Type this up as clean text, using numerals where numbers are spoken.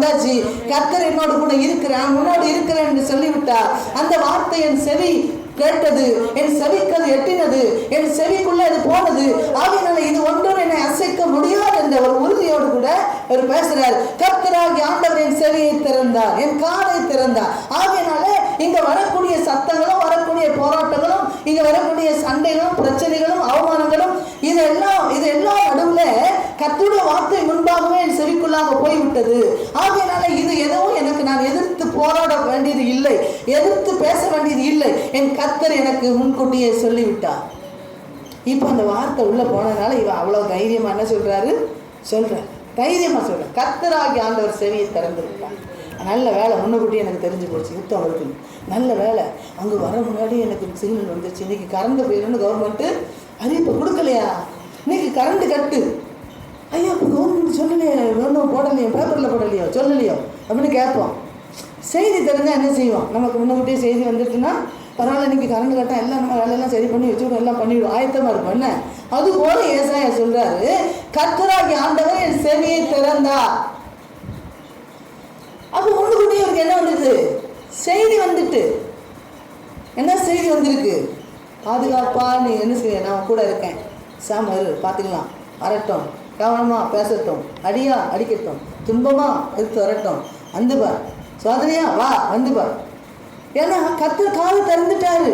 வந்தாச்சு, கர்த்தர் என்னோடு கூட இருக்கிறேன், உன்னோடு இருக்கிறேன் என்று சொல்லிவிட்டார். அந்த வார்த்தை என் செவி கேட்டது, என் செவிக்கு அது எட்டினது, என் செவிக்குள்ள அது போனது. ஆகையினால இது ஒன்றும் என்னை அசைக்க முடியாது என்ற ஒரு உறுதியோடு கூட அவர் பேசுறார். கர்த்தராகி ஆண்டவர் என் செவியை திறந்தார், என் காதை திறந்தார். ஆகையினால இங்க வரக்கூடிய சத்தங்களும், வரக்கூடிய போராட்டங்களும், இங்க வரக்கூடிய சண்டைகளும், பிரச்சனைகளும், அவமானங்களும், இதெல்லாம் நடுவுல கர்த்தருடைய வார்த்தை முன்பாகவே என் செவிக்குள்ளாக போய்விட்டது. ஆகையினால இது எதுவும் எனக்கு நான் எதிர்த்து போராட வேண்டியது இல்லை, எதிர்த்து பேச வேண்டியது இல்லை. என் கர்த்தர் எனக்கு முன்கூட்டியே சொல்லிவிட்டார். இப்போ அந்த வார்த்தை உள்ள போனதுனால இவன் அவ்வளவு தைரியமா என்ன சொல்றாரு, தைரியமா சொல்ற, கர்த்தராகி ஆண்டவர் செவியை திறந்துருக்கார். நல்ல வேலை, முன்னக்கூட்டி எனக்கு தெரிஞ்சு போச்சு யுத்தம் வருது, நல்ல வேலை. அங்கே வர முன்னாடி எனக்கு சிக்னல் வந்துச்சு, இன்னைக்கு கரண்ட் போயிடும்னு கவர்மெண்ட்டு அறிவிப்பு கொடுக்கலையா, இன்னைக்கு கரண்ட் கட்டு. ஐயா இப்போ கவர்மெண்ட் சொல்லலையே, ஒன்றும் போடலையோ, பேப்பரில் போடலையோ, சொல்லலையோ அப்படின்னு கேட்போம். செய்தி தெரிஞ்சால் என்ன செய்வோம், நமக்கு முன்னக்கூட்டியே செய்தி வந்துட்டுன்னா பரவாயில்ல, இன்னைக்கு கரண்ட் கட்டால் எல்லாம் நம்ம வேலையெல்லாம் சரி பண்ணி வச்சுக்கிட்டோம், எல்லாம் பண்ணிவிடும், ஆயத்தமாக இருக்கும். என்ன அது போல ஏசாயா சொல்றாரு, கர்த்தராகி ஆண்டவர் என் செவியை திறந்தா. அப்போ முன்னுக்கூட்டியே அவருக்கு என்ன வந்துட்டு செய்தி வந்துட்டு, என்ன செய்தி வந்திருக்கு, பாதுகாப்பா நீ என்ன செய்ய, நான் கூட இருக்கேன், சாமரு பார்த்துக்கலாம், வரட்டும், கவனமா பேசட்டும், அடியா அடிக்கட்டும், துன்பமா எடுத்து வரட்டும், வந்து பார், சோதனையா வா வந்து பார். ஏன்னா கர்த்தர் காது திறந்துட்டாரு.